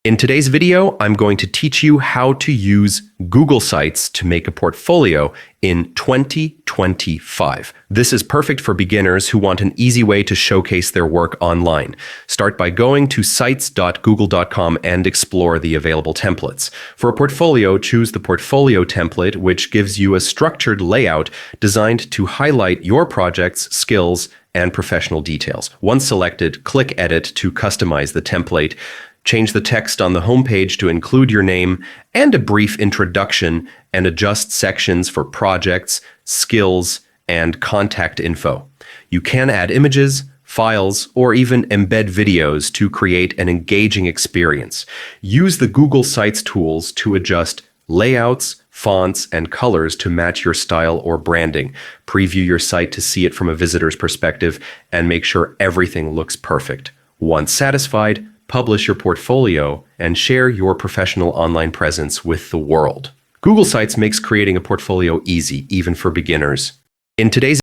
In today's video, I'm going to teach you how to use Google Sites to make a portfolio in 2025. This is perfect for beginners who want an easy way to showcase their work online. Start by going to sites.google.com and explore the available templates. For a portfolio, choose the portfolio template, which gives you a structured layout designed to highlight your project's skills and professional details. Once selected, click Edit to customize the template. Change the text on the homepage to include your name and a brief introduction, and adjust sections for projects, skills, and contact info. You can add images, files, or even embed videos to create an engaging experience. Use the Google Sites tools to adjust layouts, fonts, and colors to match your style or branding. Preview your site to see it from a visitor's perspective and make sure everything looks perfect. Once satisfied, publish your portfolio and share your professional online presence with the world. Google Sites makes creating a portfolio easy, even for beginners. In today's